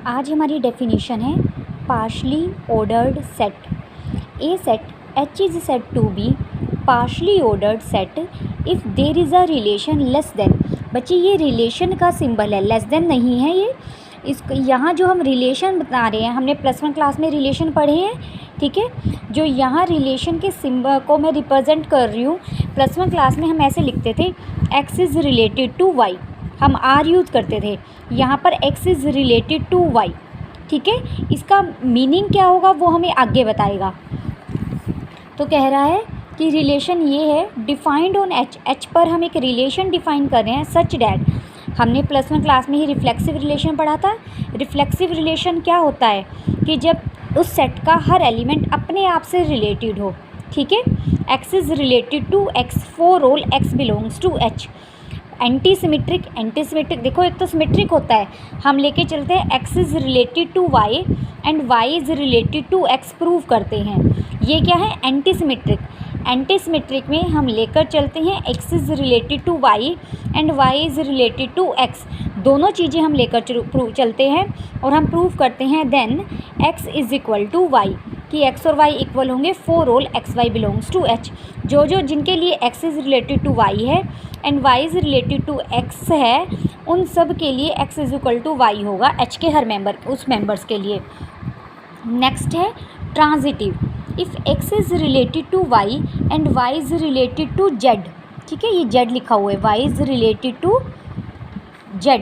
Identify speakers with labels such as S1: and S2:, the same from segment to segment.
S1: आज हमारी डेफिनेशन है partially ordered set. A set H is said to be partially ordered set if there is a relation less than. बच्चे ये relation का symbol है, less than नहीं है ये। इसको यहाँ जो हम रिलेशन बता रहे हैं, हमने +1 क्लास में रिलेशन पढ़े हैं, ठीक है। जो यहाँ रिलेशन के सिंबल को मैं रिप्रेजेंट कर रही हूँ, +1 क्लास में हम ऐसे लिखते थे x is related to y, हम r यूज़ करते थे। यहाँ पर x is related to y, ठीक है। इसका मीनिंग क्या होगा वो हमें आगे बताएगा। तो कह रहा है कि रिलेशन ये है डिफाइंड ऑन h पर हम एक रिलेशन डिफाइन कर रहे हैं सच डैट। हमने +1 क्लास में ही रिफ्लेक्सिव रिलेशन पढ़ा था। रिफ्लेक्सिव रिलेशन क्या होता है कि जब उस सेट का हर एलिमेंट अपने आप से रिलेटेड हो, ठीक है। x is related to x for all x belongs to h। Anti symmetric देखो, एक तो सिमेट्रिक होता है, हम लेके चलते हैं x is related to y and y is related to x prove करते हैं। ये क्या है? एंटी सिमेट्रिक में हम लेकर चलते हैं x is related to y and y is related to x। दोनों चीज़ें हम लेकर चलते हैं और हम प्रूव करते हैं then x is equal to y, कि x और y इक्वल होंगे for all x y belongs to h। जो जिनके लिए x is related to y है and y is related to x है, उन सब के लिए x is equal to y होगा h के हर मेंबर्स के लिए। नेक्स्ट है transitive. If x is related to y and y is related to z, ठीक है, ये z लिखा हुआ है, y is related to z,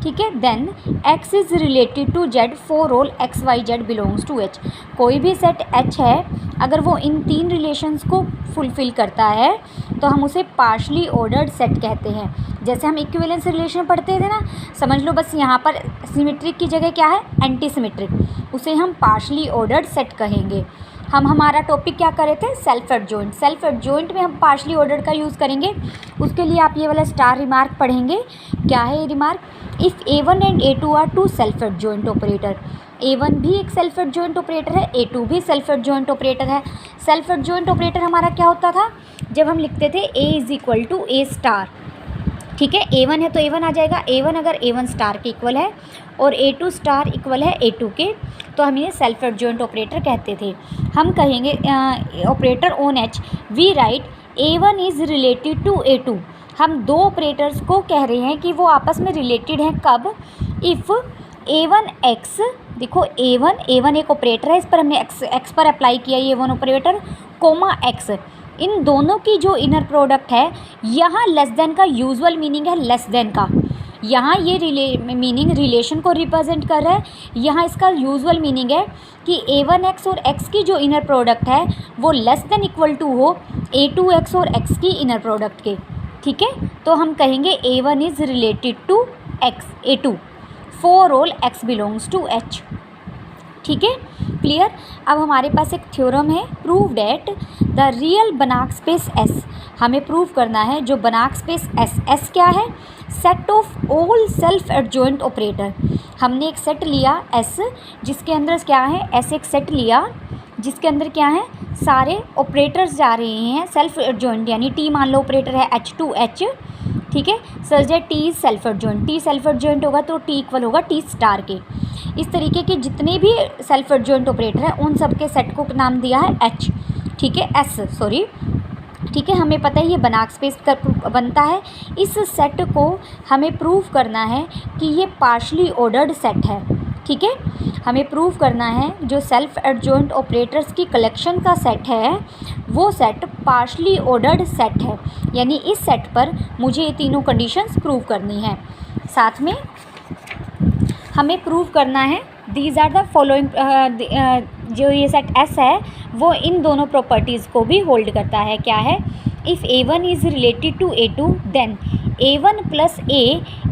S1: ठीक है। Then x is related to z for all x y z belongs to h। कोई भी सेट h है, अगर वो इन तीन रिलेशंस को फुलफ़िल करता है तो हम उसे पार्शली ऑर्डर्ड सेट कहते हैं। जैसे हम इक्विवेलेंस रिलेशन पढ़ते थे ना, समझ लो बस यहाँ पर सिमेट्रिक की जगह क्या है? एंटी सिमेट्रिक, उसे हम पार्शली ऑर्डर्ड सेट कहेंगे। हमारा टॉपिक क्या कर रहे थे? Self adjoint. सेल्फ एडजॉइंट में हम पार्शली ऑर्डर्ड का यूज़ करेंगे। उसके लिए आप ये वाला स्टार रिमार्क पढ़ेंगे। क्या है ये remark? If A1 and A2 are two self adjoint operator. A1 भी एक सेल्फ एडजॉइंट ऑपरेटर है, A2 भी सेल्फ एडजॉइंट ऑपरेटर है। सेल्फ एडजॉइंट ऑपरेटर हमारा क्या होता था? जब हम लिखते थे A is equal to A star, ठीक है। A1 है तो A1 आ जाएगा। A1 अगर A1 स्टार के इक्वल है और A2 स्टार इक्वल है A2 के, तो हम इन्हें सेल्फ एडजॉइंट ऑपरेटर कहते थे। हम कहेंगे operator on H we write A1 is related to A2। हम दो ऑपरेटर्स को कह रहे हैं कि वो आपस में रिलेटेड हैं। कब? इफ़ A1 x, देखो A1 एक ऑपरेटर है, इस पर हमने x पर अप्लाई किया ये वन ऑपरेटर, कोमा x, इन दोनों की जो इनर प्रोडक्ट है, यहाँ लेस देन का यूजुअल मीनिंग है लेस देन का। यहाँ ये मीनिंग रिलेशन को रिप्रेजेंट कर रहा है, यहाँ इसका यूजुअल मीनिंग है कि A1x और x की जो इनर प्रोडक्ट है वो लेस देन इक्वल टू हो A2x और x की इनर प्रोडक्ट के, ठीक है। तो हम कहेंगे A1 is related to A2 for all x belongs to h, ठीक है, क्लियर। अब हमारे पास एक थ्योरम है, प्रूव डैट द रियल बनाक स्पेस S। हमें प्रूव करना है जो बनाक स्पेस S क्या है? Set of all self adjoint operator. हमने एक सेट लिया S जिसके अंदर क्या है? S एक सेट लिया जिसके अंदर क्या है? सारे ऑपरेटर्स जा रहे हैं सेल्फ एडजॉइंट, यानी T मान लो ऑपरेटर है H2H, ठीक है। Such that T is self adjoint, T self adjoint होगा तो T इक्वल होगा T स्टार के। इस तरीके के जितने भी सेल्फ एडजॉइंट ऑपरेटर हैं उन सब के सेट को नाम दिया है H, ठीक है, S सॉरी, ठीक है। हमें पता है ये बनाक स्पेस बनता है। इस सेट को हमें प्रूव करना है कि ये पार्शली ऑर्डर्ड सेट है, ठीक है। हमें प्रूव करना है जो सेल्फ एडजॉइंट ऑपरेटर्स की कलेक्शन का सेट है वो सेट पार्शली ऑर्डर्ड सेट है, यानी इस सेट पर मुझे ये तीनों कंडीशंस प्रूव करनी है। साथ में हमें प्रूव करना है दीज आर द फॉलोइंग, जो ये सेट S है वो इन दोनों प्रॉपर्टीज़ को भी होल्ड करता है। क्या है? If A1 is related to A2 then A1 plus A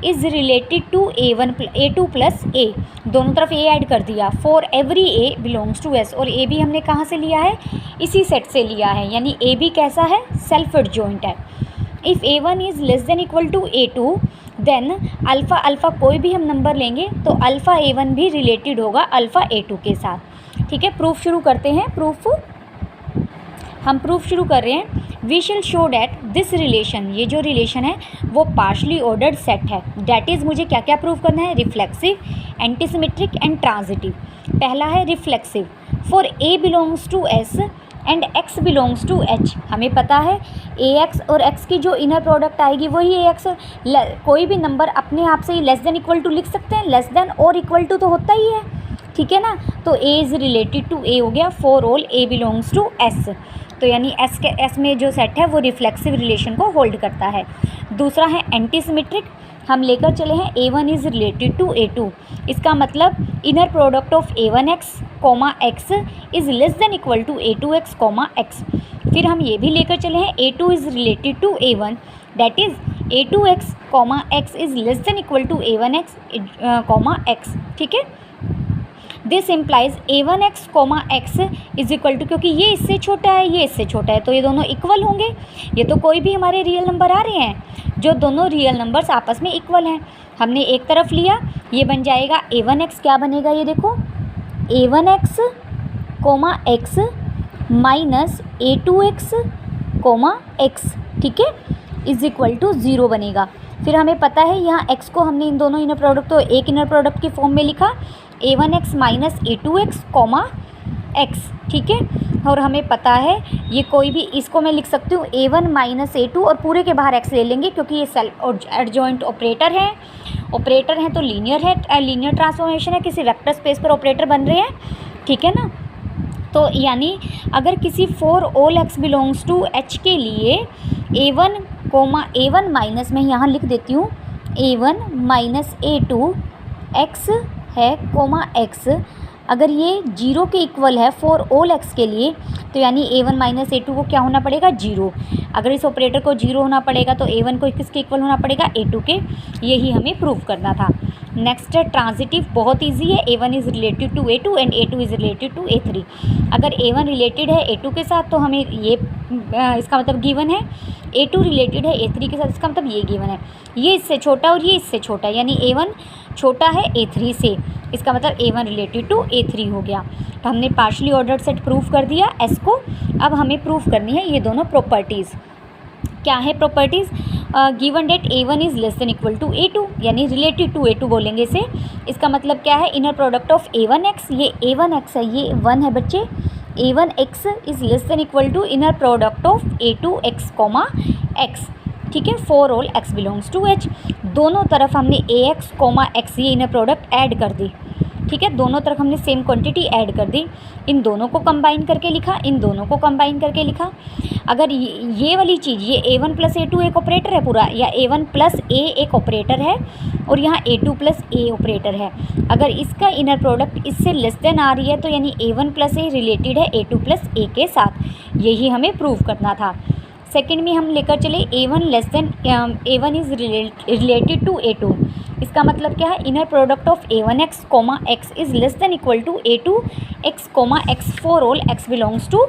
S1: is related to A2 plus A, दोनों तरफ A ऐड कर दिया, for every A belongs to S। और A भी हमने कहाँ से लिया है? इसी सेट से लिया है, यानी A भी कैसा है? सेल्फ एडजॉइंट है। If A1 is less than equal to A2 then alpha कोई भी हम नंबर लेंगे तो अल्फ़ा A1 भी रिलेटेड होगा अल्फ़ा A2 के साथ, ठीक है। प्रूफ शुरू करते हैं। प्रूफ हम प्रूफ शुरू कर रहे हैं। वी शिल शो डैट दिस रिलेशन, ये जो रिलेशन है वो पार्शली ऑर्डर्ड सेट है। डैट इज़ मुझे क्या क्या प्रूव करना है, रिफ्लेक्सिव, एंटीसिमेट्रिक एंड ट्रांजिटिव। पहला है reflexive, for a belongs to S and x belongs to H. हमें पता है ए एक्स और एक्स की जो इनर प्रोडक्ट आएगी वही ए एक्स। कोई भी नंबर अपने आप से ही लेस देन इक्वल टू लिख सकते हैं, लेस देन और इक्वल टू तो होता ही है, ठीक है ना। तो a is related to a हो गया, for all a belongs to S. तो यानी एस में जो सेट है वो रिफ्लेक्सिव रिलेशन को होल्ड करता है। दूसरा है एंटीसिमेट्रिक, हम लेकर चले हैं A1 is related to A2। इसका मतलब inner product of A1x, x is less than equal to A2x, x। फिर हम ये भी लेकर चले हैं A2 is related to A1, that is A2x, x is less than equal to A1x, x, ठीक है। This implies A1x, x is equal to, क्योंकि ये इससे छोटा है ये इससे छोटा है तो ये दोनों इक्वल होंगे। ये तो कोई भी हमारे रियल नंबर आ रहे हैं जो दोनों रियल नंबर्स आपस में इक्वल हैं। हमने एक तरफ लिया, ये बन जाएगा A1x, क्या बनेगा ये देखो, A1x, x minus A2x, x, ठीक है, इज इक्वल टू 0 बनेगा। फिर हमें पता है यहाँ x को हमने इन दोनों इनर प्रोडक्ट को एक इनर प्रोडक्ट की फॉर्म में लिखा, A1x माइनस A2x, x, ठीक है। और हमें पता है ये कोई भी, इसको मैं लिख सकती हूँ A1 माइनस A2 और पूरे के बाहर x ले लेंगे क्योंकि ये सेल्फ एडजॉइंट ऑपरेटर है। ऑपरेटर हैं तो लीनियर है, लीनियर ट्रांसफॉर्मेशन है, किसी वेक्टर स्पेस पर ऑपरेटर बन रहे हैं, ठीक है ना। तो यानी अगर किसी for all x belongs to h के लिए A1 माइनस, मैं यहाँ लिख देती हूँ A1 माइनस A2 x है, x, अगर ये 0 के इक्वल है फॉर ऑल x के लिए, तो यानी A1 माइनस A2 को क्या होना पड़ेगा, 0। अगर इस ऑपरेटर को 0 होना पड़ेगा तो A1 को किसके इक्वल होना पड़ेगा, A2 के। यही हमें प्रूव करना था। नेक्स्ट है ट्रांजिटिव, बहुत इजी है। A1 is related to A2 and A2 is related to A3। अगर A1 रिलेटेड है A2 के साथ तो हमें ये इसका मतलब गिवन है, A2 रिलेटेड है A3 के साथ, इसका मतलब ये गिवन है। ये इससे छोटा और ये इससे छोटा, यानी A1 छोटा है A3 से, इसका मतलब A1 रिलेटेड टू A3 हो गया। तो हमने पार्शली ऑर्डर्ड सेट प्रूफ कर दिया S को। अब हमें प्रूफ करनी है ये दोनों प्रॉपर्टीज़। क्या है properties, given that A1 is less than equal to A2, यानी रिलेटेड टू A2 बोलेंगे इसे। इसका मतलब क्या है, इनर प्रोडक्ट ऑफ A1x, ये A1x है, ये 1 है बच्चे, A1x is less than equal to inner product of A2x, x, ठीक है, for all x belongs to h। दोनों तरफ हमने ax, x ये इनर प्रोडक्ट ऐड कर दी, ठीक है, दोनों तरफ हमने सेम क्वांटिटी ऐड कर दी। इन दोनों को कंबाइन करके लिखा, इन दोनों को कंबाइन करके लिखा। अगर ये वाली चीज़, ये A1 प्लस A2 एक ऑपरेटर है पूरा, या A1 प्लस A एक ऑपरेटर है और यहाँ A2 प्लस A ऑपरेटर है, अगर इसका इनर प्रोडक्ट इससे लेस देन आ रही है तो यानी A1 प्लस A रिलेटेड है A2 प्लस A के साथ। यही हमें प्रूव करना था। सेकेंड में हम लेकर चले A1 less than A1 is related to A2। इसका मतलब क्या है, inner product of A1x, x is less than equal to A2x, x for all x belongs to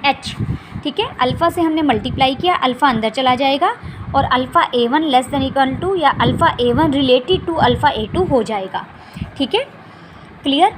S1: h, ठीक है। अल्फ़ा से हमने मल्टीप्लाई किया, अल्फ़ा अंदर चला जाएगा और alpha A1 less than equal to या alpha A1 related to alpha A2 हो जाएगा, ठीक है, क्लियर।